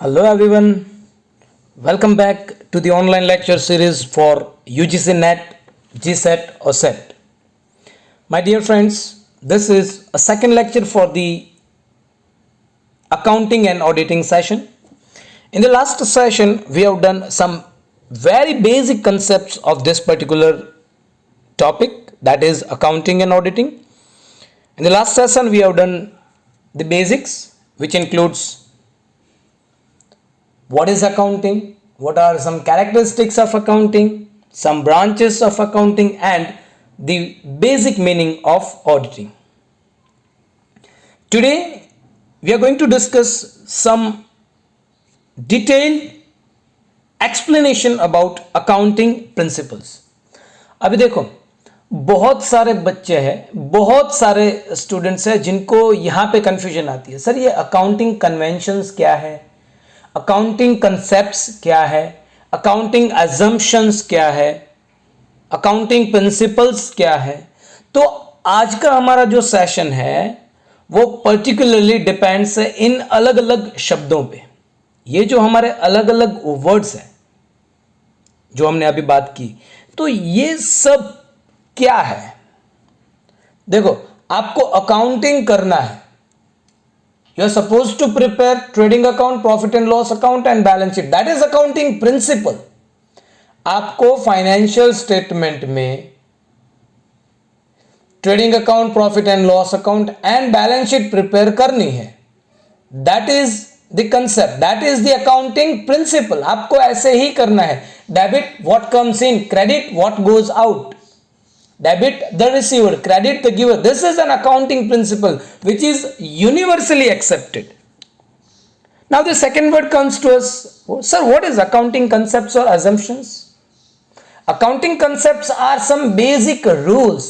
Hello everyone, welcome back to the online lecture series for UGC NET, GSET or SET. My dear friends, this is a second lecture for the accounting and auditing session. In the last session, we have done some very basic concepts of this particular topic, that is accounting and auditing. In the last session, we have done the basics, which includes what is accounting, what are some characteristics of accounting, some branches of accounting, and the basic meaning of auditing. Today we are going to discuss some detailed explanation about accounting principles. अभी देखो, बहुत सारे बच्चे हैं, बहुत सारे students हैं जिनको यहाँ पे कंफ्यूजन आती है, सर ये अकाउंटिंग कन्वेंशंस क्या है, अकाउंटिंग कंसेप्ट्स क्या है, अकाउंटिंग अजम्पशंस क्या है, अकाउंटिंग प्रिंसिपल्स क्या है. तो आज का हमारा जो सेशन है वो पर्टिकुलरली डिपेंड्स है इन अलग अलग शब्दों पे. ये जो हमारे अलग अलग वर्ड्स हैं जो हमने अभी बात की, तो ये सब क्या है. देखो, आपको अकाउंटिंग करना है. You are supposed to prepare trading account, profit and loss account and balance sheet. That is accounting principle. आपको फाइनेंशियल स्टेटमेंट में trading account, profit and loss account and balance sheet prepare करनी है. That is the concept, that is the accounting principle. आपको ऐसे ही करना है. Debit what comes in, credit what goes out. Debit the receiver, credit the giver. This is an accounting principle which is universally accepted. Now the second word comes to us. Sir, what is accounting concepts or assumptions? Accounting concepts are some basic rules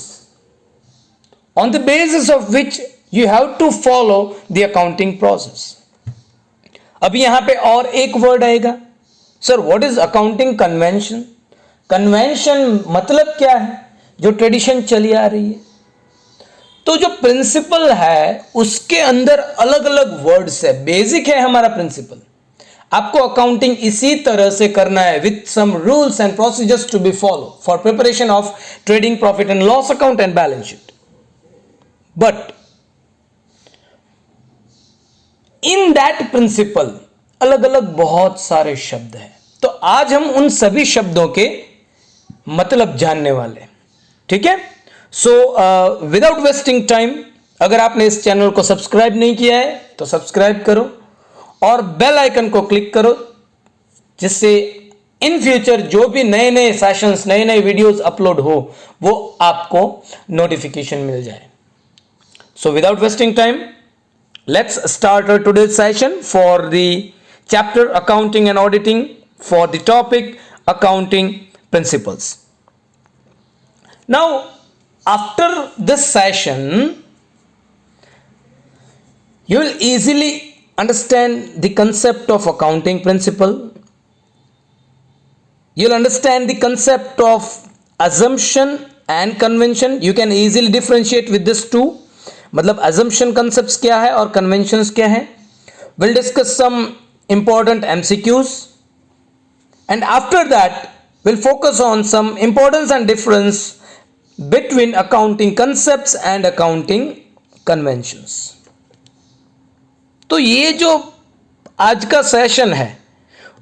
on the basis of which you have to follow the accounting process. अब यहाँ पे और एक word आएगा. Sir, what is accounting convention? Convention मतलब क्या है? जो ट्रेडिशन चली आ रही है. तो जो प्रिंसिपल है उसके अंदर अलग अलग वर्ड्स है. बेसिक है हमारा प्रिंसिपल. आपको अकाउंटिंग इसी तरह से करना है with some rules and procedures to be follow for preparation of trading, profit and loss account and balance sheet. But in that principle अलग अलग बहुत सारे शब्द हैं. तो आज हम उन सभी शब्दों के मतलब जानने वाले हैं. ठीक है. सो विदाउट वेस्टिंग टाइम, अगर आपने इस चैनल को सब्सक्राइब नहीं किया है तो सब्सक्राइब करो और बेल आइकन को क्लिक करो, जिससे इन फ्यूचर जो भी नए नए सेशंस, नए नए वीडियोस अपलोड हो वो आपको नोटिफिकेशन मिल जाए. So without wasting time, let's start today's session for the chapter accounting and auditing for the topic accounting principles. Now, after this session, you will easily understand the concept of accounting principle. You will understand the concept of assumption and convention. You can easily differentiate with this two. मतलब assumption concepts क्या है और conventions क्या है. We'll discuss some important MCQs, and after that, we'll focus on some importance and difference between accounting concepts and accounting conventions. तो ये जो आज का सेशन है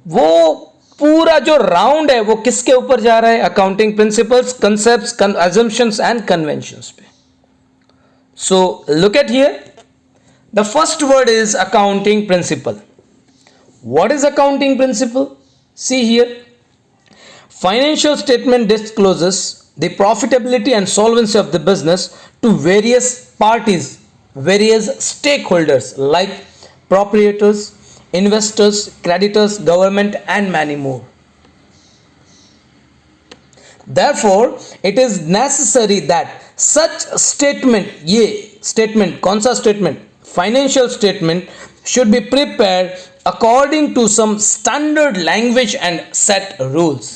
वो पूरा जो राउंड है वो किसके ऊपर जा रहा है? Accounting principles, concepts, assumptions and conventions पे. So look at here. The first word is accounting principle. What is accounting principle? See here. Financial statement discloses the profitability and solvency of the business to various parties, various stakeholders like proprietors, investors, creditors, government and many more. Therefore, it is necessary that such statement, ये statement कौन सा statement? Financial statement should be prepared according to some standard language and set rules.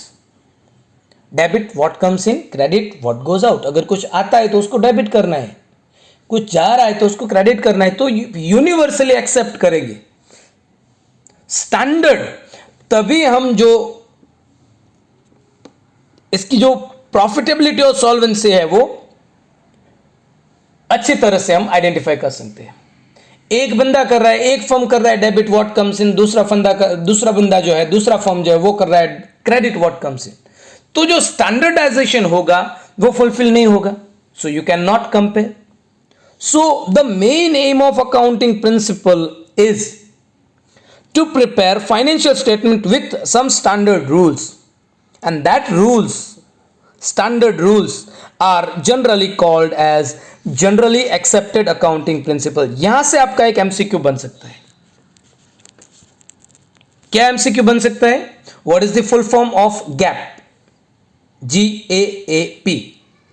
Debit what comes in, credit what goes out. अगर कुछ आता है तो उसको debit करना है, कुछ जा रहा है तो उसको क्रेडिट करना है, तो यूनिवर्सली एक्सेप्ट करेंगे. स्टैंडर्ड, तभी हम जो इसकी जो प्रॉफिटेबिलिटी और सॉल्वेंसी है वो अच्छी तरह से हम आइडेंटिफाई कर सकते हैं। एक बंदा कर रहा है, एक फर्म कर रहा है डेबिट व्हाट कम्स इन, दूसरा बंदा जो है, दूसरा फर्म जो है वो कर रहा है क्रेडिट व्हाट कम्स इन, तो जो स्टैंडर्डाइजेशन होगा वो फुलफिल नहीं होगा। So you can not compare. So the main M of accounting principle is to prepare financial statement with some standard rules, and that standard rules are generally called as generally accepted accounting principle। यहां से आपका एक MCQ बन सकता है। क्या MCQ बन सकता है? What is the full form of gap? GAAP।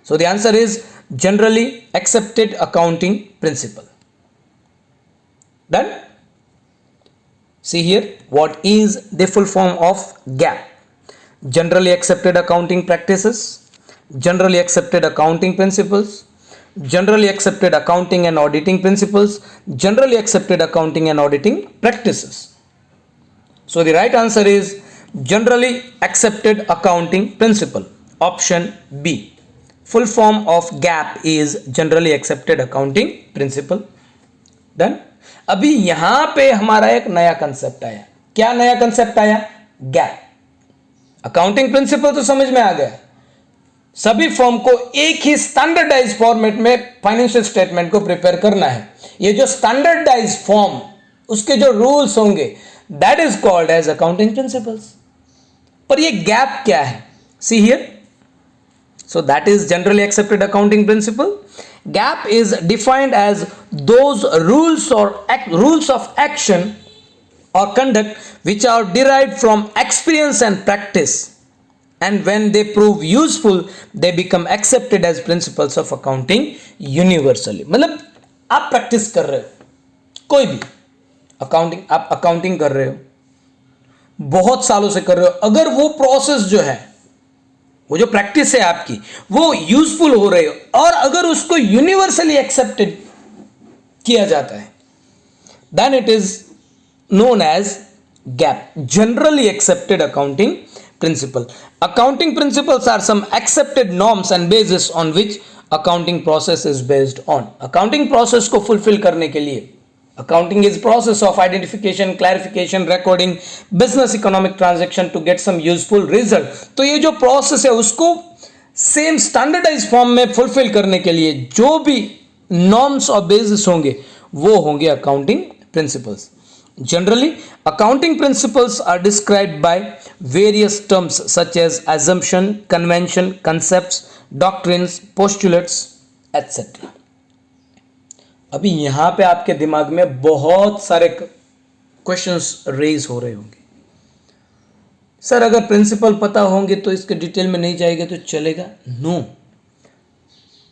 so the answer is generally accepted accounting principle। done? See here, what is the full form of GAAP? Generally accepted accounting practices, generally accepted accounting principles, generally accepted accounting and auditing principles, generally accepted accounting and auditing practices। So the right answer is generally accepted accounting principle, option B। Full form of GAAP is generally accepted accounting principle। Done? अभी यहां पे हमारा एक नया concept आया। क्या नया concept आया? गैप। अकाउंटिंग प्रिंसिपल तो समझ में आ गया, सभी फर्म को एक ही स्टैंडर्डाइज फॉर्मेट में फाइनेंशियल स्टेटमेंट को प्रिपेयर करना है। ये जो स्टैंडर्डाइज फॉर्म, उसके जो रूल्स होंगे, that is called as accounting principles. पर ये गैप क्या है? See here, so that is generally accepted accounting principle। GAAP is defined as those rules of action or conduct which are derived from experience and practice, and when they prove useful they become accepted as principles of accounting universally। मतलब आप practice कर रहे हो, कोई भी आप accounting कर रहे हो, बहुत सालों से कर रहे हो, अगर वो प्रोसेस जो है, वो जो प्रैक्टिस है आपकी, वो यूजफुल हो रही हो और अगर उसको यूनिवर्सली एक्सेप्टेड किया जाता है, then it is known as GAAP, generally accepted accounting principle. Accounting principles are some accepted norms and basis on which accounting process is based on. Accounting process को फुलफिल करने के लिए, accounting is process of identification, clarification, recording business economic transaction to get some useful result। तो ये जो process है उसको same standardise form में फुलफिल करने के लिए जो भी नॉर्म्स और बेसिस होंगे वो होंगे accounting principles. Generally accounting principles are described by various terms such as assumption, convention, concepts, doctrines, postulates etc। अभी यहां पे आपके दिमाग में बहुत सारे क्वेश्चंस रेज हो रहे होंगे। सर अगर प्रिंसिपल पता होंगे तो इसके डिटेल में नहीं जाएगा तो चलेगा? नो।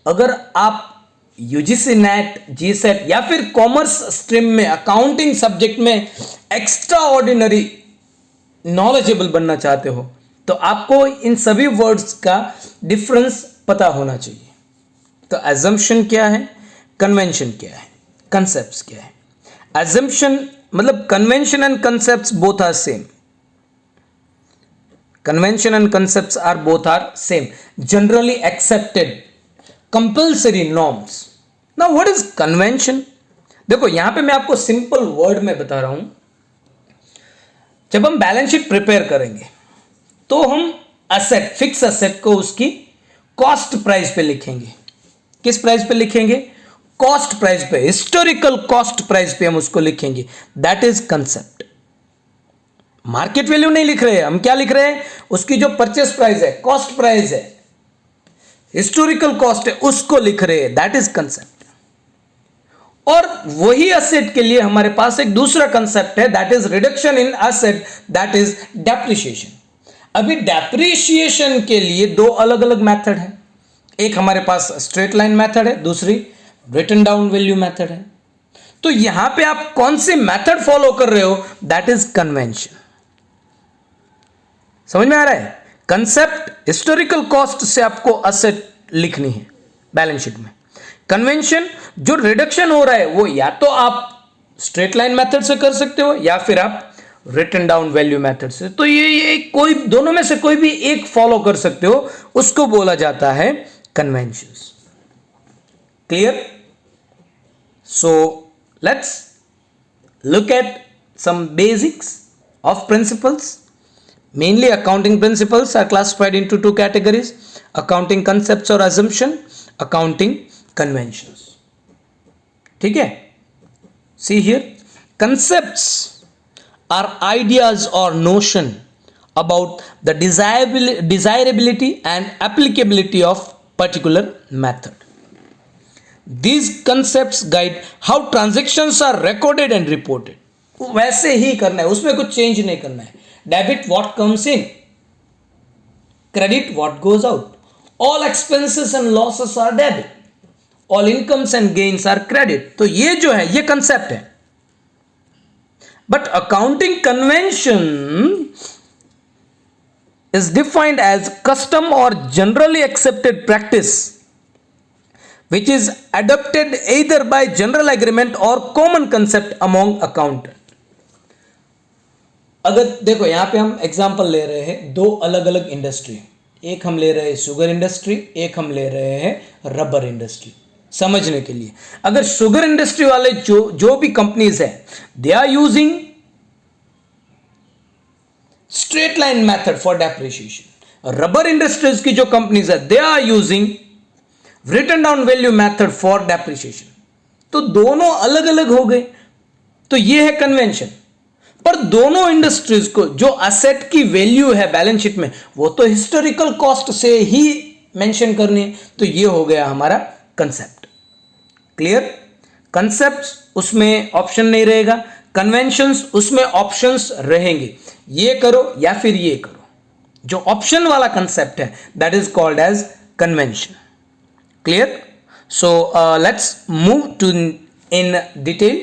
अगर आप यूजीसी नेट, जीसेट या फिर कॉमर्स स्ट्रीम में अकाउंटिंग सब्जेक्ट में एक्स्ट्रा ऑर्डिनरी नॉलेजेबल बनना चाहते हो तो आपको इन सभी वर्ड्स का डिफरेंस पता होना चाहिए। तो एजम्पशन क्या है, कन्वेंशन क्या है, कंसेप्ट्स क्या है? एजम्पशन मतलब convention and concepts both are same. Convention and concepts are both are same. Generally accepted compulsory norms. Now what is convention? देखो यहां पे मैं आपको सिंपल वर्ड में बता रहा हूं। जब हम बैलेंस शीट प्रिपेयर करेंगे तो हम असेट, फिक्स असेट को उसकी कॉस्ट प्राइस पे लिखेंगे। किस प्राइस पे लिखेंगे? कॉस्ट प्राइस पे, हिस्टोरिकल कॉस्ट प्राइस पे हम उसको लिखेंगे। That is concept. Market value नहीं लिख रहे हैं हम, क्या लिख रहे हैं? उसकी जो परचेस प्राइस है, कॉस्ट प्राइस है, हिस्टोरिकल कॉस्ट है, उसको लिख रहे हैं। That is concept. और वही असेट के लिए हमारे पास एक दूसरा कंसेप्ट है, that is reduction in asset, that is depreciation. अभी डेप्रिसिएशन के लिए दो अलग अलग मेथड है। एक हमारे पास स्ट्रेट लाइन मेथड है, दूसरी रिटन डाउन वैल्यू मेथड है। तो यहां पे आप कौन सी मेथड फॉलो कर रहे हो? That is convention. समझ में आ रहा है? कंसेप्ट हिस्टोरिकल कॉस्ट से आपको असेट लिखनी है बैलेंस शीट में। कन्वेंशन जो रिडक्शन हो रहा है वो या तो आप स्ट्रेट लाइन मेथड से कर सकते हो या फिर आप रिटन डाउन वैल्यू मेथड से। तो ये कोई दोनों में से कोई भी एक फॉलो कर सकते हो, उसको बोला जाता है conventions. Clear? So let's look at some basics of principles. Mainly accounting principles are classified into two categories: accounting concepts or assumption, accounting conventions. ठीक है? See here, concepts are ideas or notion about the desirability and applicability of particular method. These concepts guide how transactions are recorded and reported. वैसे ही करना है, उसमें कुछ change नहीं करना है। Debit what comes in, credit what goes out, all expenses and losses are debit, all incomes and gains are credit. तो ये जो है ये कंसेप्ट है। But accounting convention is defined as custom और generally accepted practice which is adopted either by general agreement or common concept among accountant. अगर देखो यहां पे हम एग्जांपल ले रहे हैं दो अलग अलग इंडस्ट्री, एक हम ले रहे हैं शुगर इंडस्ट्री, एक हम ले रहे हैं रबर इंडस्ट्री, समझने के लिए। अगर शुगर इंडस्ट्री वाले जो भी कंपनीज है, they are using straight line method for depreciation. Rubber industries की जो कंपनीज है, they are using written down value method for depreciation. तो दोनों अलग अलग हो गए, तो ये है कन्वेंशन। पर दोनों इंडस्ट्रीज को जो असेट की वैल्यू है बैलेंस शीट में, वो तो हिस्टोरिकल कॉस्ट से ही मेंशन करनी है। तो ये हो गया हमारा कंसेप्ट। क्लियर? कंसेप्ट्स उसमें ऑप्शन नहीं रहेगा, कन्वेंशंस उसमें ऑप्शंस रहेंगे, ये करो या फिर ये करो। जो ऑप्शन वाला कंसेप्ट है that is called as convention. Clear? So let's move to in detail.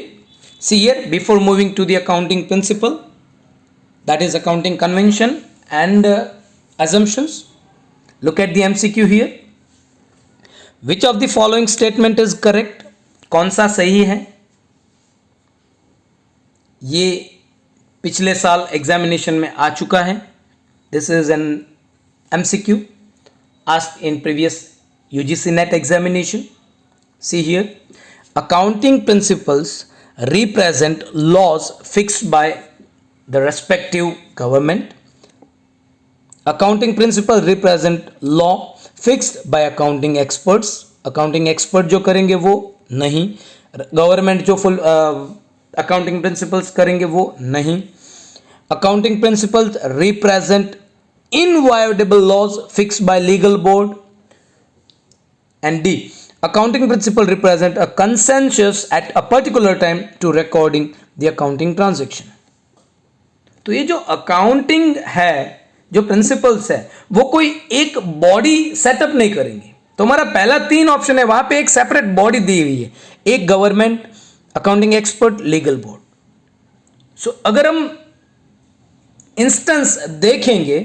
See here, before moving to the accounting principle, that is accounting convention and assumptions, look at the MCQ here. Which of the following statement is correct? कौन सा सही है? ये पिछले साल examination में आ चुका है। This is an MCQ asked in previous UGC NET examination. See here, accounting principles represent laws fixed by the respective government. Accounting principles represent law fixed by accounting experts. Accounting expert जो करेंगे वो नहीं, government जो full accounting principles करेंगे वो नहीं. Accounting principles represent inviolable laws fixed by legal board. And D, accounting principle represent a consensus at a particular time to recording the accounting transaction. तो ये जो अकाउंटिंग है, जो प्रिंसिपल्स है, वो कोई एक बॉडी सेटअप नहीं करेंगे। तो हमारा पहला 3 ऑप्शन है, वहां पे एक सेपरेट बॉडी दी हुई है, एक government, accounting expert, legal board. So अगर हम इंस्टेंस देखेंगे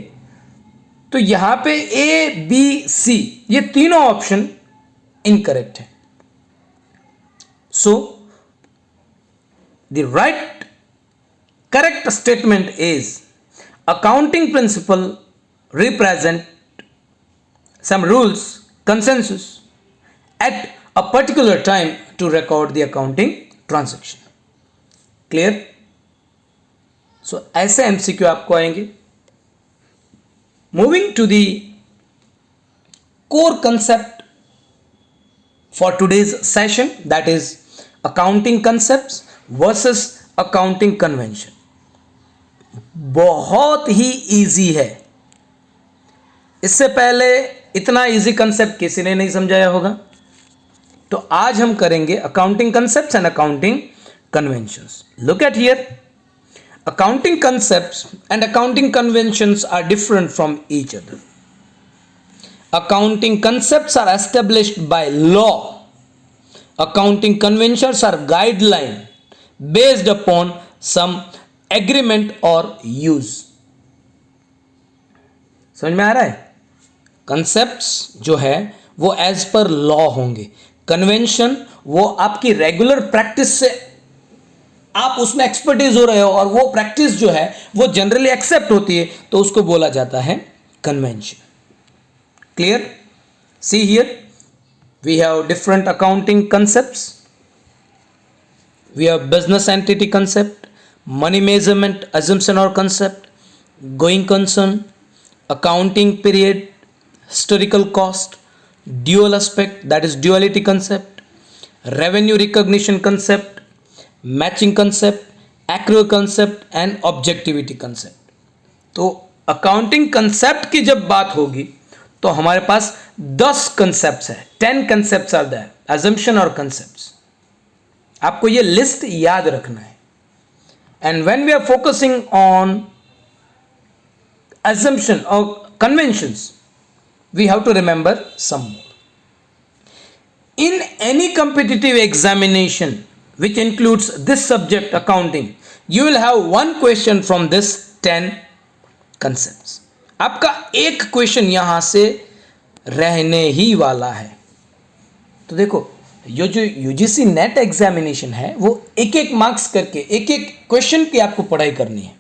तो यहां पे ए बी सी ये तीनों ऑप्शन इनकरेक्ट है। सो the right correct statement is accounting principle represent some rules consensus at a particular time to record the accounting transaction. Clear? So ऐसे MCQ आपको आएंगे. Moving to the core concept for today's session, that is accounting concepts versus accounting convention. बहुत ही easy है. इससे पहले इतना easy concept किसी ने नहीं समझाया होगा. तो आज हम करेंगे accounting concepts and accounting conventions. Look at here. Accounting concepts and accounting conventions are different from each other. Accounting concepts are established by law. Accounting conventions are guideline based upon some agreement और use. समझ में आ रहा है? Concepts जो है वो as per law होंगे. Convention वो आपकी रेगुलर प्रैक्टिस से आप उसमें एक्सपर्टीज हो रहे हो और वो प्रैक्टिस जो है वो जनरली एक्सेप्ट होती है, तो उसको बोला जाता है convention. Clear? See here, we have different accounting concepts. We have business entity concept, money measurement assumption or concept, going concern, accounting period, historical cost, dual aspect, that is duality concept, revenue recognition concept, matching concept, accrual concept and objectivity concept. तो accounting concept की जब बात होगी तो हमारे पास 10 concepts है. 10 concepts are there, assumption और concepts. आपको ये लिस्ट याद रखना है. And when we are focusing on assumption or conventions, we have to remember some more. In any competitive examination which includes this subject accounting, you will have one question from this 10 concepts. आपका एक question यहां से रहने ही वाला है. तो देखो, ये जो यूजीसी नेट एग्जामिनेशन है वो एक एक मार्क्स करके एक एक क्वेश्चन की आपको पढ़ाई करनी है.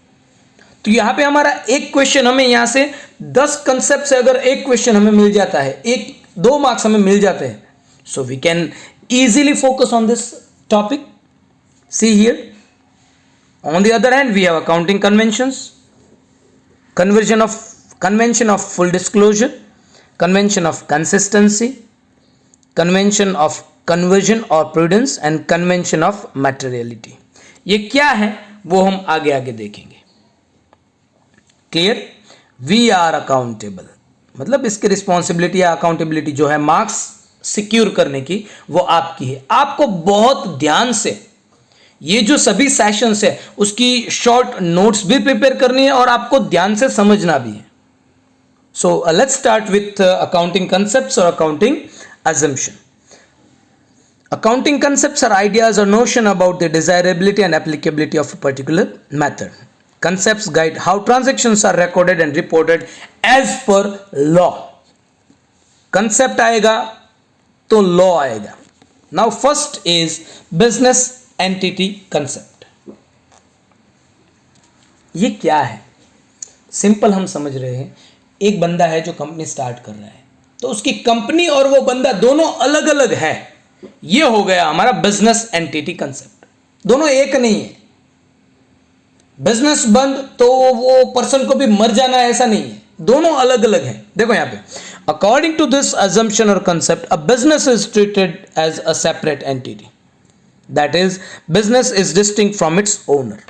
तो यहाँ पे हमारा एक क्वेश्चन, हमें यहाँ से 10 कंसेप्ट से अगर एक क्वेश्चन हमें मिल जाता है, 1-2 मार्क्स हमें मिल जाते हैं, so we can easily focus on this topic. See here, on the other hand we have accounting conventions, convention of full disclosure, convention of consistency, convention of conversion or prudence and convention of materiality. ये क्या है वो हम आगे आगे देखेंगे. Clear? We are accountable, मतलब इसकी रिस्पॉन्सिबिलिटी या अकाउंटेबिलिटी जो है मार्क्स सिक्योर करने की, वो आपकी है. आपको बहुत ध्यान से ये जो सभी सेशंस है उसकी शॉर्ट नोट्स भी प्रिपेयर करनी है और आपको ध्यान से समझना भी है. So let's start with accounting concepts और accounting assumption. Accounting concepts are ideas or notion about the desirability and applicability of a particular method. Concepts guide how transactions are recorded and reported as per law. Concept आएगा तो law आएगा. Now first is business entity concept. ये क्या है? Simple हम समझ रहे हैं. एक बंदा है जो कंपनी स्टार्ट कर रहा है, तो उसकी कंपनी और वो बंदा दोनों अलग अलग है. ये हो गया हमारा बिजनेस एंटिटी कंसेप्ट. दोनों एक नहीं है. बिजनेस बंद तो वो पर्सन को भी मर जाना है ऐसा नहीं है, दोनों अलग अलग हैं. देखो यहां पे, अकॉर्डिंग टू दिस assumption और concept, a business is treated as a separate entity. That is, business is distinct from its owner.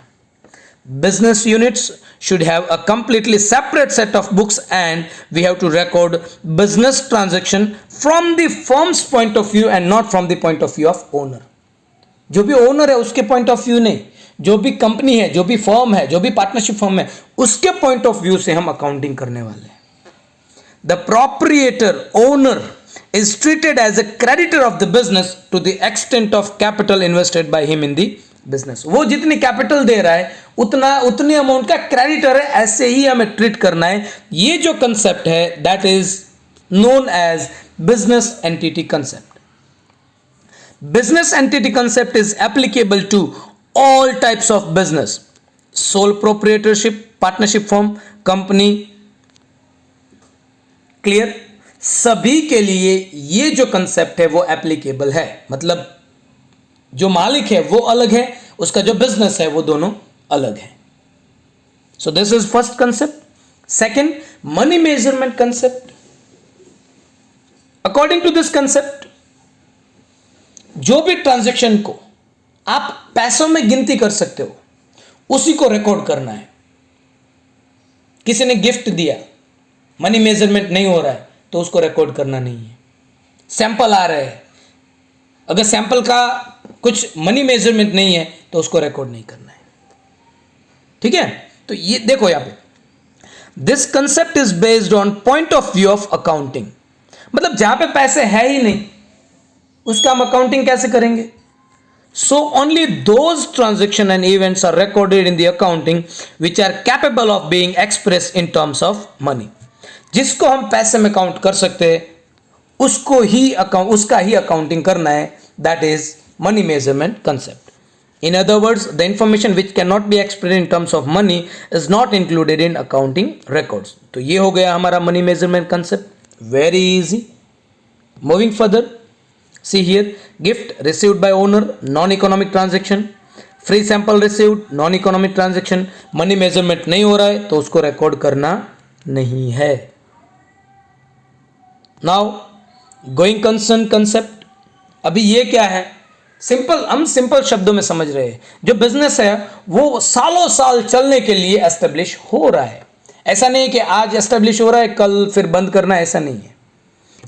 Business units should have a completely separate set of books and we have to record business transaction from the firm's point of view and not from the point of view of owner. जो भी owner है उसके point of view नहीं, जो भी company है, जो भी फर्म है, जो भी पार्टनरशिप फर्म है, उसके पॉइंट ऑफ व्यू से हम अकाउंटिंग करने वाले हैं. The proprietor owner is treated as a creditor of the business to the extent of capital invested by him in the business. वो जितनी कैपिटल दे रहा है उतनी अमाउंट का क्रेडिटर है, ऐसे ही हमें ट्रीट करना है. ये जो कंसेप्ट है that is known as business entity concept. Business entity concept is applicable to all types of business, sole proprietorship, partnership form, company. Clear? सभी के लिए ये जो कंसेप्ट है वो एप्लीकेबल है. मतलब जो मालिक है वो अलग है, उसका जो बिजनेस है वो दोनों अलग है. So this is first concept. Second, money measurement concept. According to this concept, जो भी ट्रांजैक्शन को आप पैसों में गिनती कर सकते हो उसी को रिकॉर्ड करना है. किसी ने गिफ्ट दिया, मनी मेजरमेंट नहीं हो रहा है तो उसको रिकॉर्ड करना नहीं है. सैंपल आ रहे हैं, अगर सैंपल का कुछ मनी मेजरमेंट नहीं है तो उसको रिकॉर्ड नहीं करना है. ठीक है? तो ये देखो यहां पे, this concept is based on point of view of accounting. मतलब जहां पे पैसे है ही नहीं उसका हम अकाउंटिंग कैसे करेंगे? So only those transaction and events are recorded in the accounting which are capable of being express in terms of money. जिसको हम पैसे में काउंट कर सकते हैं उसका ही अकाउंटिंग करना है. That is money measurement concept. In other words, the information which cannot be expressed in terms of money is not included in accounting records. तो ये हो गया हमारा money measurement concept. Very easy. Moving further, see here, gift received by owner, non-economic transaction. Free sample received, non economic transaction. Money measurement नहीं हो रहा है तो उसको रिकॉर्ड करना नहीं है. Now going concern concept. अभी ये क्या है? सिंपल, हम सिंपल शब्दों में समझ रहे हैं. जो बिजनेस है वो सालों साल चलने के लिए एस्टेब्लिश हो रहा है. ऐसा नहीं कि आज एस्टेब्लिश हो रहा है कल फिर बंद करना, ऐसा नहीं है.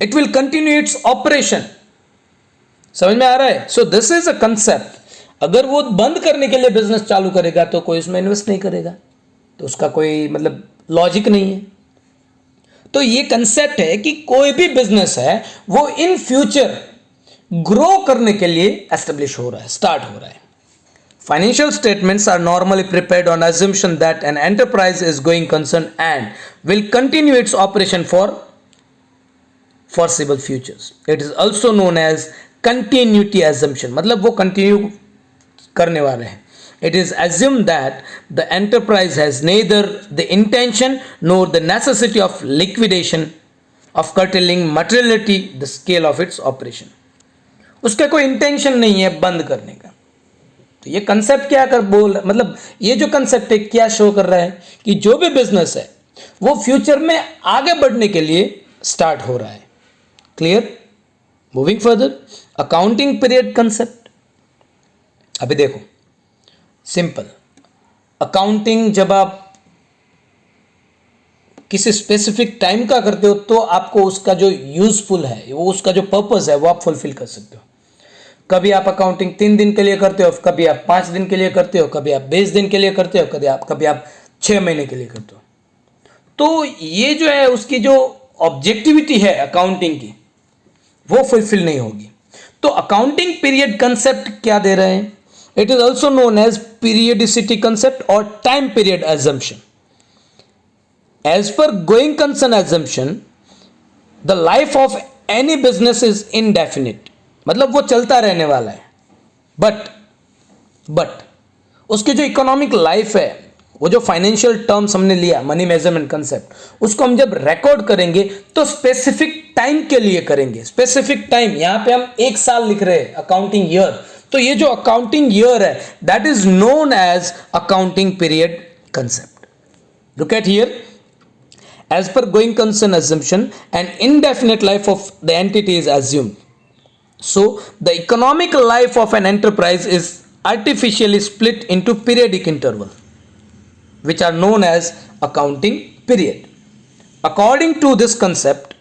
It will continue its operation. समझ में आ रहा है? So this is a concept. अगर वो बंद करने के लिए बिजनेस चालू करेगा तो कोई उसमें इन्वेस्ट नहीं करेगा, तो उसका कोई मतलब लॉजिक नहीं है. तो ये कंसेप्ट है कि कोई भी बिजनेस है वो इन फ्यूचर ग्रो करने के लिए एस्टेब्लिश हो रहा है, स्टार्ट हो रहा है. Financial statements are normally prepared on assumption that an enterprise is going concern and will continue its operation for foreseeable futures. It is also known as continuity assumption. मतलब वो कंटिन्यू करने वाले हैं. It is assumed that the enterprise has neither the intention nor the necessity of liquidation of curtailing materially the scale of its operation. उसका कोई intention नहीं है बंद करने का. तो ये कंसेप्ट क्या कर बोल, मतलब ये जो कंसेप्ट है क्या शो कर रहा है कि जो भी बिजनेस है वो फ्यूचर में आगे बढ़ने के लिए स्टार्ट हो रहा है. Clear? Moving further, accounting period concept. अभी देखो सिंपल, अकाउंटिंग जब आप किसी स्पेसिफिक टाइम का करते हो तो आपको उसका जो यूजफुल है, वो उसका जो पर्पस है वो आप फुलफिल कर सकते हो. कभी आप अकाउंटिंग 3 दिन के लिए करते हो, कभी आप 5 दिन के लिए करते हो, कभी आप 20 दिन के लिए करते हो, कभी आप 6 महीने के लिए करते हो. तो ये जो है उसकी जो ऑब्जेक्टिविटी है अकाउंटिंग की वो फुलफिल नहीं होगी. तो अकाउंटिंग पीरियड कंसेप्ट क्या दे रहे हैं? It is also known as periodicity concept और time period assumption. As per going concern assumption, the life of any business is indefinite. मतलब वो चलता रहने वाला है. बट उसकी जो इकोनॉमिक लाइफ है, वो जो फाइनेंशियल टर्म्स हमने लिया मनी मेजरमेंट कंसेप्ट, उसको हम जब रिकॉर्ड करेंगे तो स्पेसिफिक टाइम के लिए करेंगे. स्पेसिफिक टाइम, यहां पे हम 1 साल लिख रहे हैं अकाउंटिंग ईयर. तो ये जो अकाउंटिंग ईयर है that is known as accounting period concept. Look at here. As per going concern assumption, an indefinite life of the entity is assumed. So the economic life of an enterprise is artificially split into periodic interval, which are known as accounting period. According to this concept,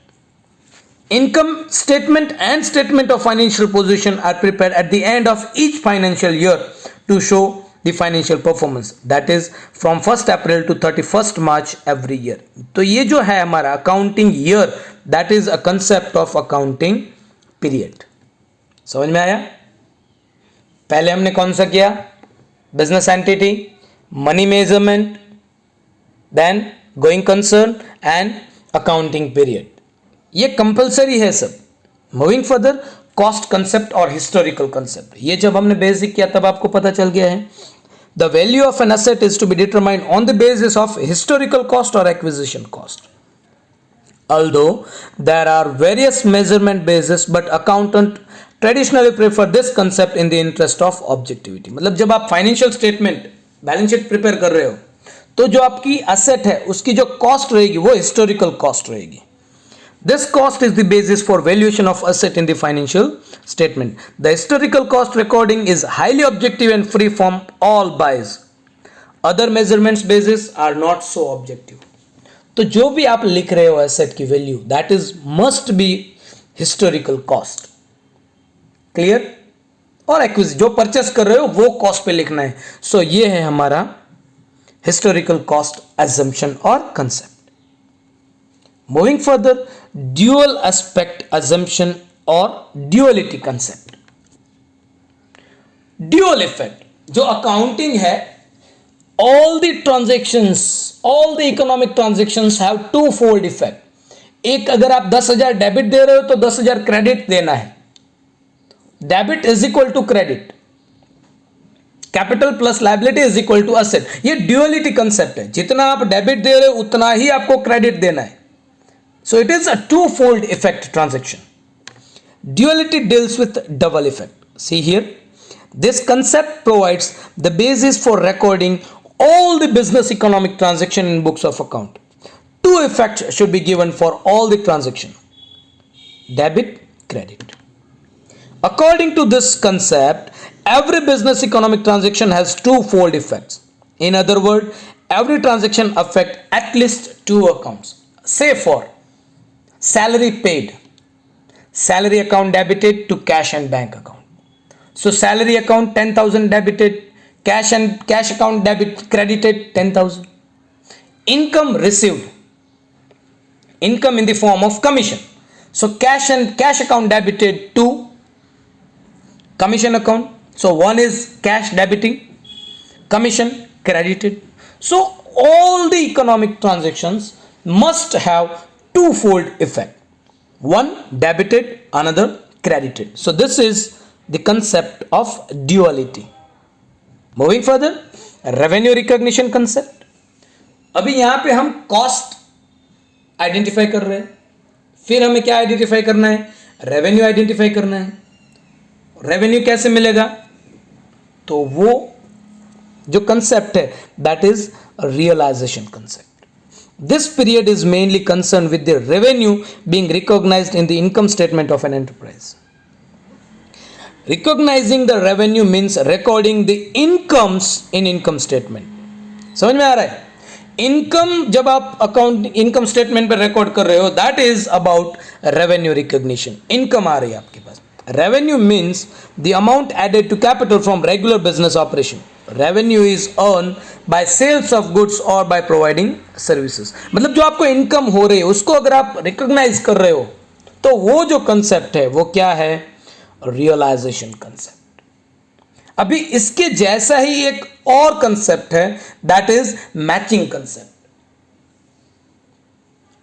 income statement and statement of financial position are prepared at the end of each financial year to show the financial performance, that is from 1st April to 31st March every year. तो ये जो है हमारा accounting year, that is a concept of accounting period. समझ में आया? पहले हमने कौन सा किया? Business entity, money measurement, then going concern and accounting period. ये कंपलसरी है सब. मूविंग फर्दर, कॉस्ट कंसेप्ट और हिस्टोरिकल कंसेप्ट. ये जब हमने बेसिक किया तब आपको पता चल गया है. The value of an asset is to be determined on the basis of historical cost और acquisition cost. Although there are various measurement bases, but accountant traditionally prefer this concept in the interest of objectivity. मतलब जब आप financial statement, balance sheet prepare कर रहे हो तो जो आपकी एसेट है उसकी जो कॉस्ट रहेगी वो हिस्टोरिकल कॉस्ट रहेगी. This cost is the basis for valuation of asset in the financial statement. The historical cost recording is highly objective and free from all bias. Other measurements bases are not so objective. तो जो भी आप लिख रहे हो asset की value, that is must be historical cost. Clear? और acquisition जो परचेस कर रहे हो वो कॉस्ट पे लिखना है. सो ये है हमारा हिस्टोरिकल कॉस्ट एजम्पशन और concept. Moving further, dual aspect assumption और ड्यूअलिटी कंसेप्ट. ड्यूअल इफेक्ट, जो अकाउंटिंग है, all the transactions, all the economic transactions have two-fold effect. एक, अगर आप 10,000 डेबिट दे रहे हो तो 10,000 क्रेडिट देना है. Debit is equal to credit. Capital plus liability is equal to asset. ये ड्यूअलिटी कंसेप्ट है, जितना आप डेबिट दे रहे हो उतना ही आपको क्रेडिट देना है। So it is a two fold effect transaction. Duality deals with double effect. See here, this concept provides the basis for recording all the business economic transaction in books of account. Two effects should be given for all the transaction: debit, credit. According to this concept, every business economic transaction has two-fold effects. In other words, every transaction affects at least two accounts. Say for salary paid, salary account debited to cash and bank account. So salary account 10,000 debited, cash account credited 10,000. Income received, income in the form of commission. So cash account debited to commission account. So one is cash debiting, commission credited. So all the economic transactions must have two-fold effect. One debited, another credited. So this is the concept of duality. Moving further, revenue recognition concept. अभी यहां पे हम cost identify कर रहे हैं, फिर हमें क्या आइडेंटिफाई करना है? रेवेन्यू आइडेंटिफाई करना है। रेवेन्यू कैसे मिलेगा? तो वो जो कंसेप्ट है that is realisation concept. This period is mainly concern with the revenue being recognised in the income statement of an enterprise. Recognizing the revenue means recording the incomes in income statement. समझ में आ रहा है? Income जब आप account income statement पर record कर रहे हो, that is about revenue recognition. Income आ रही है आपके पास। Revenue means the amount added to capital from regular business operation. Revenue is earn by sales of goods और बाय प्रोवाइडिंग सर्विसेज। मतलब जो आपको इनकम हो रही है उसको अगर आप रिकॉग्नाइज कर रहे हो तो वो जो कंसेप्ट है वो क्या है? Realisation concept. अभी इसके जैसा ही एक और कंसेप्ट है that is matching concept.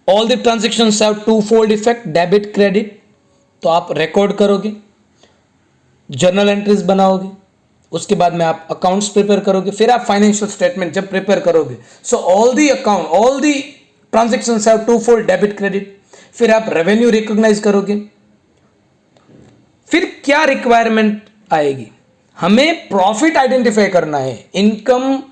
All the transactions have to fold effect, debit credit. तो आप रिकॉर्ड करोगे, जर्नल एंट्रीज बनाओगे, उसके बाद में आप अकाउंट्स प्रिपेयर करोगे, फिर आप फाइनेंशियल स्टेटमेंट जब प्रिपेयर करोगे, so all the transactions have to fold debit credit. फिर आप रेवेन्यू रिकॉग्नाइज करोगे। फिर क्या रिक्वायरमेंट आएगी? हमें प्रॉफिट आइडेंटिफाई करना है। Income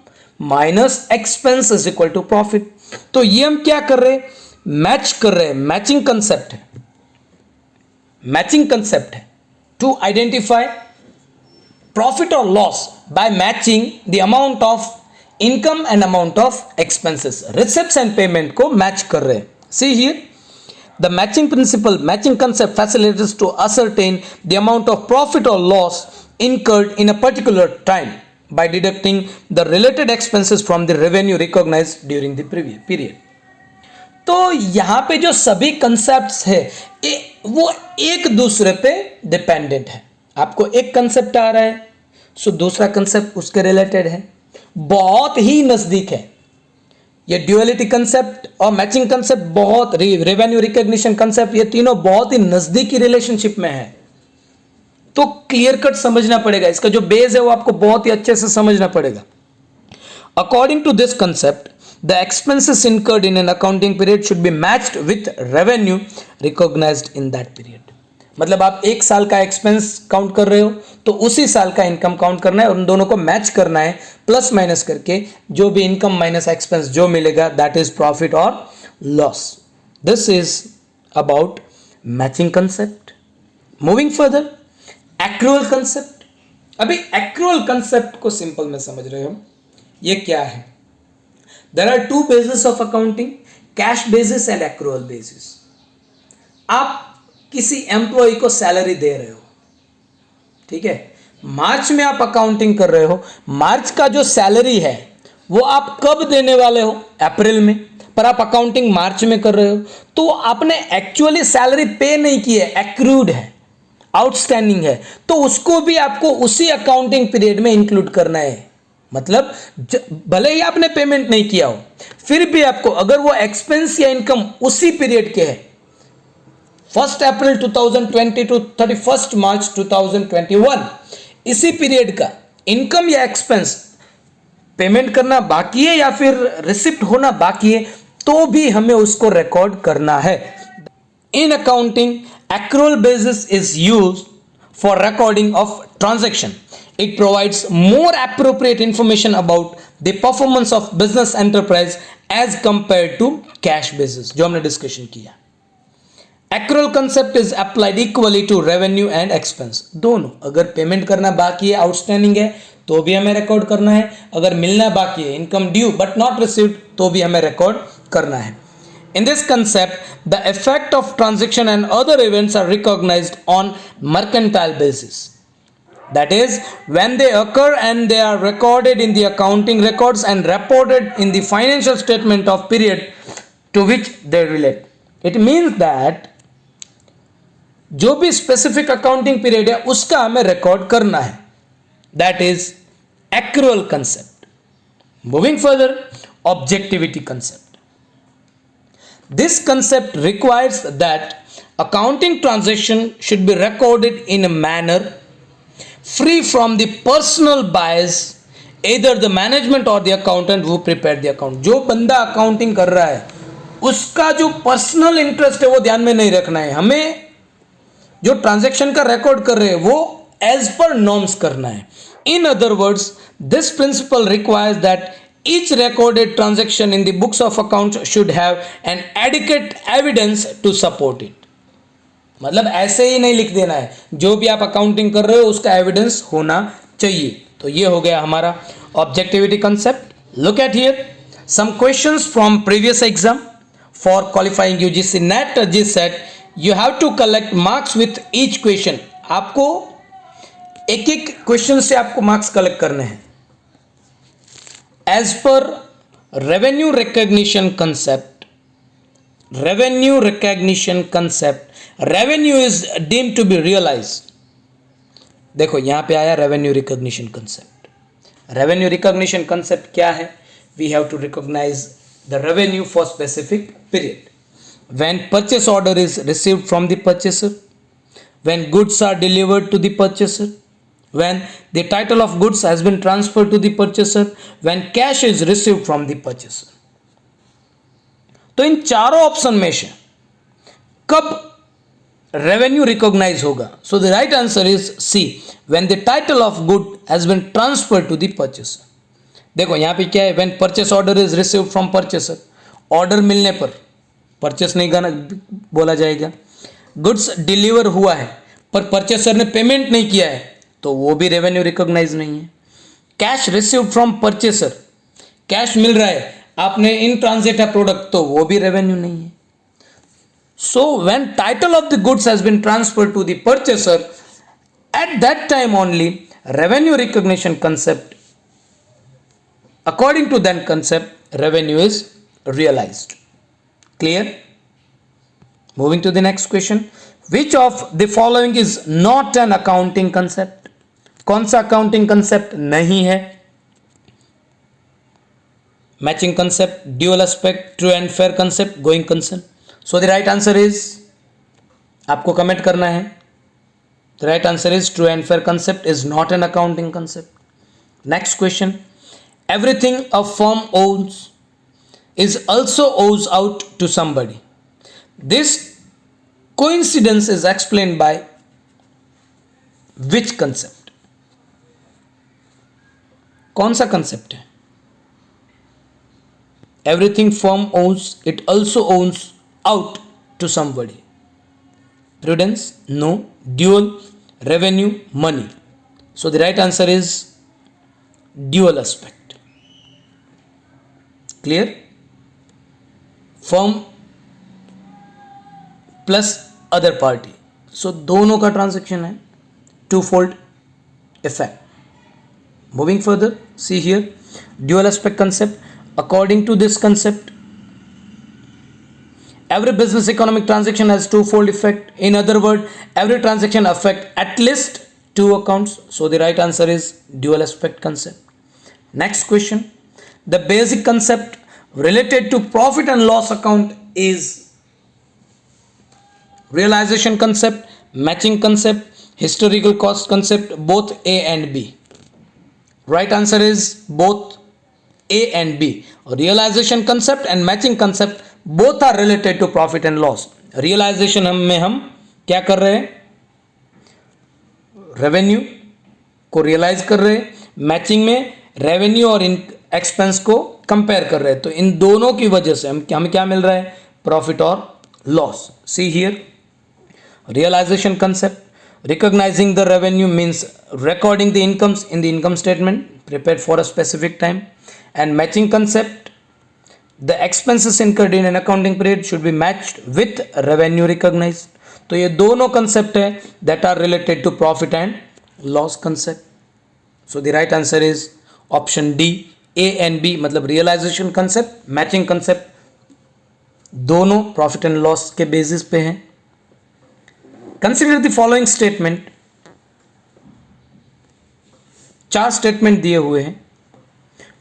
minus expense is equal to profit. तो ये हम क्या कर रहे हैं? मैच कर रहे हैं। मैचिंग कंसेप्ट है। मैचिंग कंसेप्ट है टू आइडेंटिफाई प्रॉफिट और loss by matching the amount of income and amount of expenses. Receipts and payment को मैच कर रहे हैं। See here, the matching concept facilitates to ascertain the amount of profit or loss incurred in a particular time by deducting the related expenses from the revenue recognized during the previous period. तो यहाँ पे जो सभी concepts है वो एक दूसरे पे डिपेंडेंट है। आपको एक कंसेप्ट आ रहा है सो दूसरा कंसेप्ट उसके रिलेटेड है, बहुत ही नजदीक है। ये ड्यूअलिटी कंसेप्ट और मैचिंग कंसेप्ट बहुत, रेवेन्यू रिकॉग्निशन कंसेप्ट, ये तीनों बहुत ही नजदीकी रिलेशनशिप में है। तो क्लियर कट समझना पड़ेगा, इसका जो बेस है वो आपको बहुत ही अच्छे से समझना पड़ेगा। According to this concept, the expenses incurred in an accounting period should be matched with revenue recognised in that period. मतलब आप एक साल का एक्सपेंस काउंट कर रहे हो तो उसी साल का इनकम काउंट करना है और उन दोनों को मैच करना है, प्लस माइनस करके जो भी इनकम माइनस एक्सपेंस जो मिलेगा दैट इज प्रॉफिट और loss. This is about matching concept. Moving further, accrual concept. अभी एक्रूअल कंसेप्ट को सिंपल में समझ रहे हो, ये क्या है? There are two basis of accounting, cash basis and accrual basis. आप किसी एम्प्लॉय को सैलरी दे रहे हो, ठीक है, मार्च में आप अकाउंटिंग कर रहे हो, मार्च का जो सैलरी है वो आप कब देने वाले हो? अप्रैल में, पर आप अकाउंटिंग मार्च में कर रहे हो तो आपने एक्चुअली सैलरी पे नहीं की है, एक्रूड है, आउटस्टैंडिंग है, तो उसको भी आपको उसी अकाउंटिंग पीरियड में इंक्लूड करना है। मतलब भले ही आपने पेमेंट नहीं किया हो फिर भी आपको, अगर वो एक्सपेंस या इनकम उसी पीरियड के है, 1 अप्रैल 2020 टू 31 मार्च 2021, इसी पीरियड का इनकम या एक्सपेंस पेमेंट करना बाकी है या फिर रिसिप्ट होना बाकी है, तो भी हमें उसको रिकॉर्ड करना है. In accounting, accrual basis is used for recording of transaction. It provides more appropriate information about the performance of business enterprise as compared to cash basis, जो हमने डिस्कशन किया. Accrual concept is applied equally to revenue and expense. दोनों, अगर payment करना बाकी है, outstanding है, तो भी हमें रिकॉर्ड करना है. अगर मिलना बाकी है, income due but not received, तो भी हमें रिकॉर्ड करना है. In this concept, the effect of transaction and other events are recognized on mercantile basis. That is, when they occur and they are recorded in the accounting records and reported in the financial statement of period to which they relate. It means that जो भी specific accounting period है उसका हमें record करना है. That is accrual concept. Moving further, objectivity concept. This concept requires that accounting transaction should be recorded in a manner free from the personal bias, either the management or the accountant who prepared the account. जो बंदा accounting कर रहा है उसका जो personal interest है वो ध्यान में नहीं रखना है. हमें जो ट्रांजैक्शन का रिकॉर्ड कर रहे हैं वो एज पर नॉर्म्स करना है. In other words, this principle requires that each recorded transaction in the books of accounts should have an adequate evidence to support it. मतलब ऐसे ही नहीं लिख देना है, जो भी आप अकाउंटिंग कर रहे हो उसका एविडेंस होना चाहिए. तो ये हो गया हमारा objectivity concept. Look at here some questions from previous exam for qualifying UGC NET. जिस set you have to collect marks with each question. आपको एक एक क्वेश्चन से आपको मार्क्स कलेक्ट करने हैं. As per revenue recognition concept, revenue is deemed to be realized. देखो यहाँ पे आया revenue recognition concept. Revenue recognition concept क्या है? We have to recognize the revenue for specific period. When purchase order is received from the purchaser, when goods are delivered to the purchaser, when the title of goods has been transferred to the purchaser, when cash is received from the purchaser. तो इन चारों option में से कब revenue recognise होगा? So the right answer is C, when the title of good has been transferred to the purchaser. देखो यहाँ पे क्या है? When purchase order is received from purchaser, order मिलने पर परचेस नहीं करना बोला जाएगा. गुड्स डिलीवर हुआ है पर परचेसर ने पेमेंट नहीं किया है तो वो भी रेवेन्यू रिकॉग्नाइज नहीं है. Cash receive from purchaser, cash मिल रहा है, आपने इन ट्रांजिट है प्रोडक्ट, तो वो भी रेवेन्यू नहीं है. So when title of the goods has been transferred to the purchaser, at that time only revenue recognition concept, according to that concept, revenue is realised. Clear? Moving to the next question. Which of the following is not an accounting concept? कौन सा accounting concept नहीं है? Matching concept, dual aspect, true and fair concept, going concept. So the right answer is, आपको comment करना है. The right answer is true and fair concept is not an accounting concept. Next question. Everything a firm owns is also owes out to somebody. This coincidence is explained by which concept? कौन सा concept है? Everything firm owns, it also owns out to somebody. Prudence? No. Dual? Revenue? Money? So the right answer is dual aspect. Clear? Firm plus other party. So दोनों का transaction है, two fold effect. Moving further, see here dual aspect concept. According to this concept, every business economic transaction has two-fold effect. In other words, every transaction affect at least two accounts. So the right answer is dual aspect concept. Next question. The basic concept related to profit and loss account is realization concept, matching concept, historical cost concept, both A and B. Right answer is both A and B. Realization concept and matching concept both are related to profit and loss. Realization में हम क्या कर रहे हैं, revenue को realise कर रहे हैं, मैचिंग में रेवेन्यू और एक्सपेंस को कंपेयर कर रहे हैं. तो इन दोनों की वजह से हमें क्या मिल रहा है, प्रॉफिट और loss. See here, realization concept, recognizing the revenue means recording the incomes in the income statement prepared for a specific time. And matching concept, the expenses incurred in an accounting period should be matched with revenue recognized. तो ये दोनों concept है that are related to profit and loss concept. So the right answer is option D, A and B. मतलब realization concept, matching concept दोनों profit and loss के basis पे हैं. Consider the following statement. 4 statement दिए हुए हैं.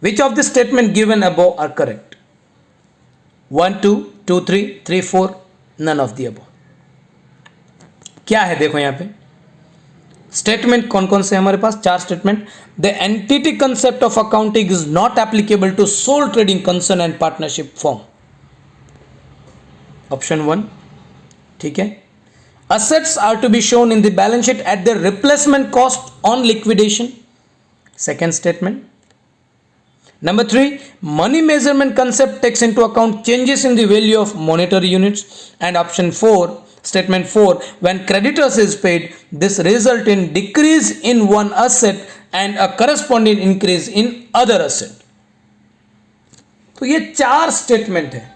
Which of the statement given above are correct? 1, 2, 2, 3, 3, 4, none of the above. क्या है देखो यहां पे स्टेटमेंट कौन कौन से हमारे पास, 4 statement. The entity concept of accounting is not applicable to sole trading concern and partnership form. Option 1. ठीक है. Assets are to be shown in the balance sheet at their replacement cost on liquidation. Second statement. Number 3, money measurement concept takes into account changes in the value of monetary units. And option 4, statement 4, when creditors is paid, this result in decrease in one asset and a corresponding increase in other asset. तो ये 4 statement है.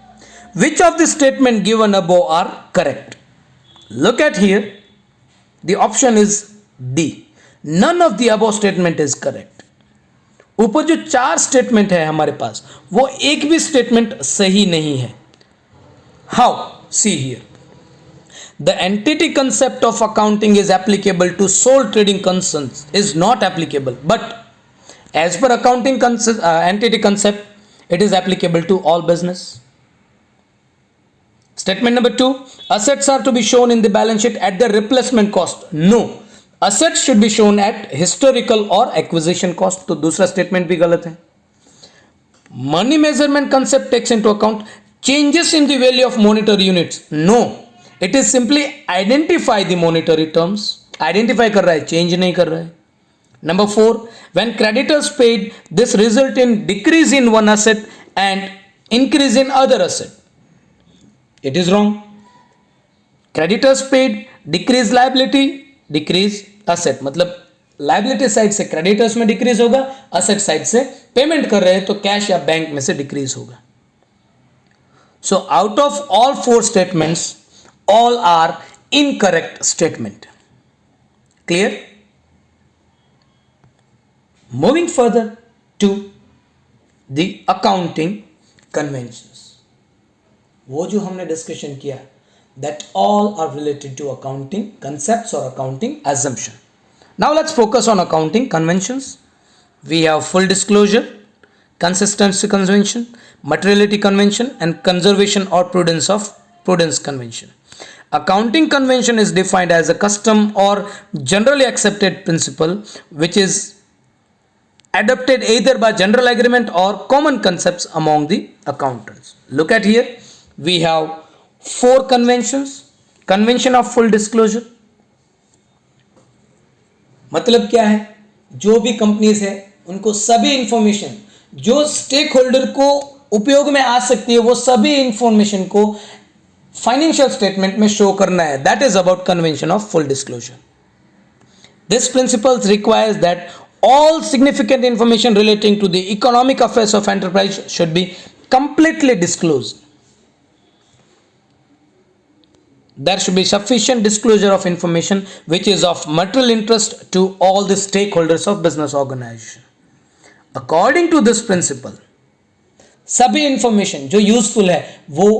Which of the statement given above are correct? Look at here, the option is D. None of the above statement is correct. ऊपर जो 4 statement है हमारे पास वो एक भी स्टेटमेंट सही नहीं है. How? See here. The entity concept of accounting is applicable to sole trading concerns is not applicable, but as per accounting entity concept, it is applicable to all business. Statement number 2, assets are to be shown in the balance sheet at the replacement cost. No, assets should be shown at historical or acquisition cost. तो दूसरा statement भी गलत है. Money measurement concept takes into account changes in the value of monetary units. No, it is simply identify the monetary terms. Identify कर रहा है, change नहीं कर रहा है. Number 4, when creditors paid, this result in decrease in one asset and increase in other asset. It is wrong. Creditors paid, decrease liability, decrease asset. मतलब liability side से creditors में decrease होगा, asset साइड से payment कर रहे हैं तो cash या बैंक में से decrease होगा. So out of all 4 statements, all are incorrect statement. Clear? Moving further to the accounting conventions. वो जो हमने डिस्कशन किया that all are related to accounting concepts or accounting assumption. Now let's focus on accounting conventions. We have full disclosure, consistency convention, materiality convention, and conservation or prudence convention. Accounting convention is defined as a custom or generally accepted principle which is adopted either by general agreement or common concepts among the accountants. Look at here. We have 4 conventions. Convention of full disclosure मतलब क्या है, जो भी companies है उनको सभी information जो stake holder को उपयोग में आ सकती है वो सभी इंफॉर्मेशन को फाइनेंशियल स्टेटमेंट में शो करना है. That is about convention of full disclosure. This principles requires that all significant information relating to the economic affairs of enterprise should be completely disclosed. There should be sufficient disclosure of information which is of material interest to all the stakeholders of business organization. According to this principle, सभी information जो useful है वो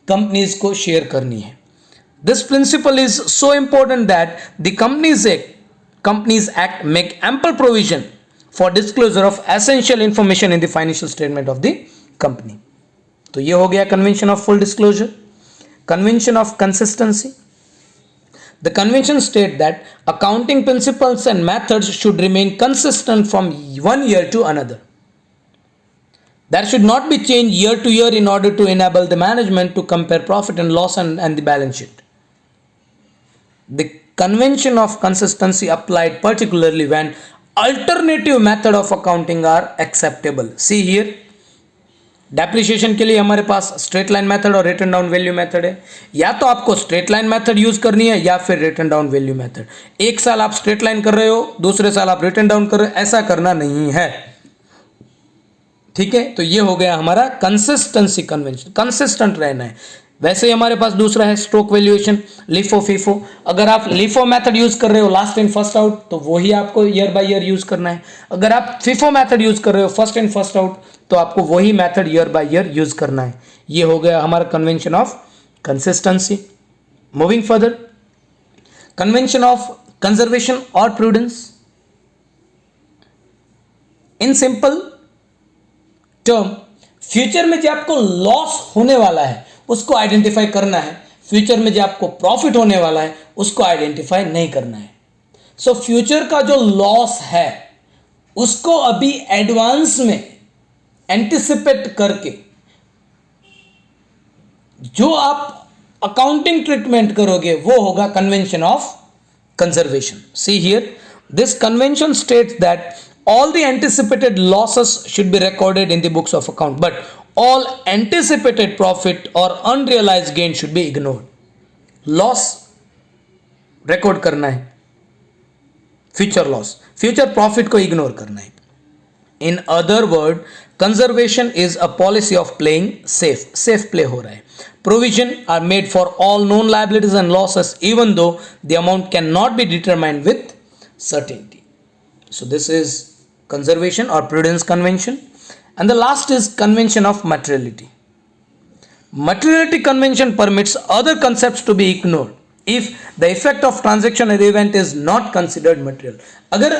companies को share करनी है. This principle is so important that the Companies Act make ample provision for disclosure of essential information in the financial statement of the company. तो ये हो गया convention of full disclosure. Convention of consistency. The convention state that accounting principles and methods should remain consistent from one year to another. There should not be change year to year in order to enable the management to compare profit and loss and the balance sheet. The convention of consistency applied particularly when alternative method of accounting are acceptable. See here, depreciation के लिए हमारे पास straight line method और written down value method है. या तो आपको straight line method use करनी है या फिर रिटन डाउन वैल्यू मेथड. एक साल आप स्ट्रेट लाइन कर रहे हो, दूसरे साल आप रिटन डाउन कर रहे हो, ऐसा करना नहीं है. ठीक है, तो ये हो गया हमारा कंसिस्टेंसी कन्वेंशन. कंसिस्टेंट रहना है. वैसे ही हमारे पास दूसरा है स्ट्रोक वैल्यूएशन, लिफो फीफो. अगर आप लिफो मेथड यूज कर रहे हो लास्ट इन फर्स्ट आउट, तो वही आपको ईयर बाय ईयर यूज करना है. अगर आप फीफो मेथड यूज कर रहे हो फर्स्ट इन फर्स्ट आउट, तो आपको वही method year by year use करना है. ये हो गया हमारा convention of consistency. Moving further, convention of conservation और prudence. In simple term, future में जो आपको लॉस होने वाला है उसको आइडेंटिफाई करना है. फ्यूचर में जो आपको प्रॉफिट होने वाला है उसको आइडेंटिफाई नहीं करना है. सो फ्यूचर का जो लॉस है उसको अभी एडवांस में एंटिसिपेट करके जो आप अकाउंटिंग ट्रीटमेंट करोगे वो होगा convention of conservation. See here, this convention states that all the anticipated losses should be recorded in the books of account, but all anticipated profit or unrealized gain should be ignored. Loss record करना है, future loss, future profit को ignore करना है. In other word, conservation is a policy of playing safe. Safe play हो रहा है. Provision are made for all known liabilities and losses, even though the amount cannot be determined with certainty. So this is conservation or prudence convention. And the last is convention of materiality. Materiality convention permits other concepts to be ignored if the effect of transaction or event is not considered material. अगर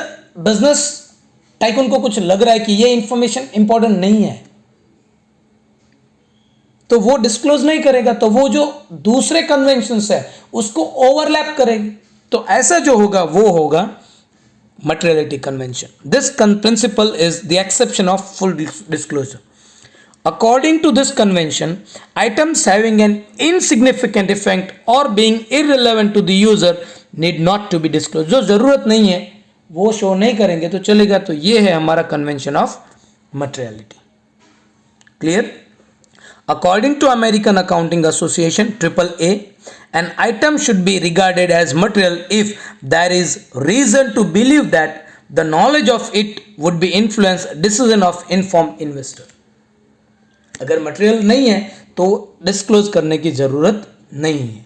business tycoon को कुछ लग रहा है कि ये information important नहीं है तो वो डिस्क्लोज नहीं करेगा, तो वो जो दूसरे कन्वेंशंस है उसको ओवरलैप करेगी. तो ऐसा जो होगा वो होगा materiality convention. This principle is the exception of full disclosure. According to this convention, items having an insignificant effect or being irrelevant to the user need not to be disclosed. जो जरूरत नहीं है वो शो नहीं करेंगे तो चलेगा. तो ये है हमारा convention of materiality. Clear? According to American Accounting Association AAA, an item should be regarded as material if there is reason to believe that the knowledge of it would be influence decision of informed investor. अगर material नहीं है तो disclose करने की जरूरत नहीं है.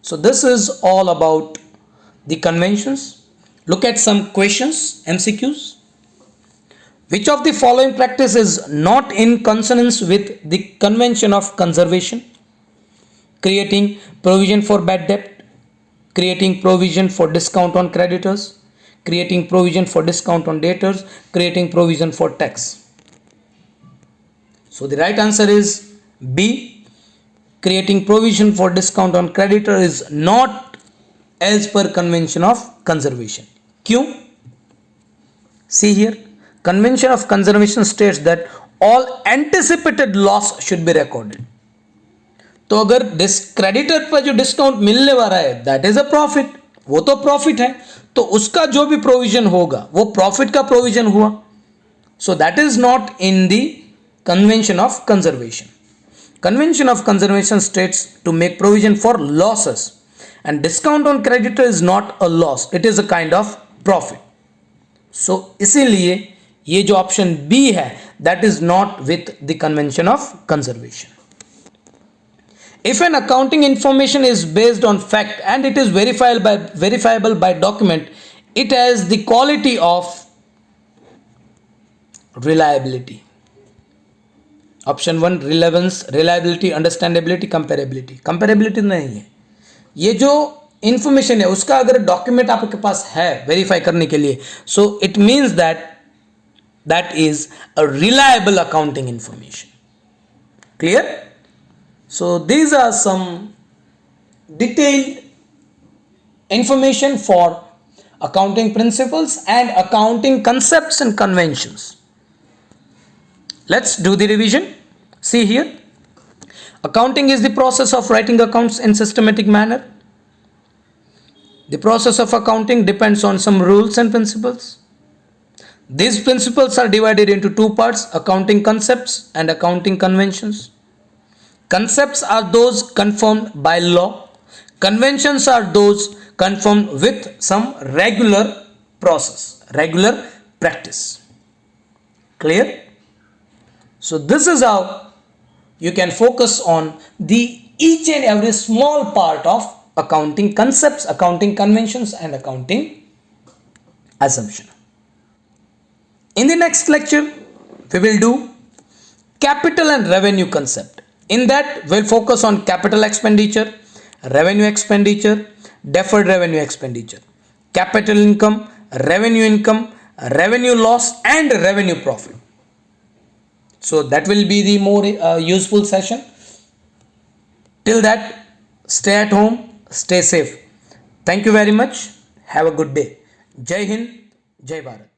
So this is all about the conventions. Look at some questions, MCQs. Which of the following practice is not in consonance with the convention of conservation? Creating provision for bad debt, creating provision for discount on creditors, creating provision for discount on debtors, creating provision for tax. So the right answer is B. Creating provision for discount on creditor is not as per convention of conservation. Q. See here, convention of conservation states that all anticipated loss should be recorded. तो अगर creditor पर जो discount मिलने वाला है that is a profit, वो तो profit है, तो उसका जो भी प्रोविजन होगा वो प्रॉफिट का प्रोविजन हुआ. So that is not in the convention of conservation. Convention of conservation states to make provision for losses and discount on creditor is not a loss, it is a kind of profit. So इसीलिए ये जो option B है that is not with the convention of conservation. If an accounting information is based on fact and it is verifiable by document, it has the quality of reliability. Option 1 relevance, reliability, understandability, comparability. Comparability नहीं है. ये जो information है उसका अगर document आपके पास है verify करने के लिए, so it means that is a reliable accounting information. Clear? So these are some detailed information for accounting principles and accounting concepts and conventions. Let's do the revision. See here. Accounting is the process of writing accounts in systematic manner. The process of accounting depends on some rules and principles. These principles are divided into two parts: accounting concepts and accounting conventions. Concepts are those confirmed by law. Conventions are those confirmed with some regular process, regular practice. Clear? So this is how you can focus on the each and every small part of accounting concepts, accounting conventions, and accounting assumption. In the next lecture, we will do capital and revenue concept. In that, we'll focus on capital expenditure, revenue expenditure, deferred revenue expenditure, capital income, revenue loss, and revenue profit. So that will be the more useful session. Till that, stay at home, stay safe. Thank you very much. Have a good day. Jai Hind, Jai Bharat.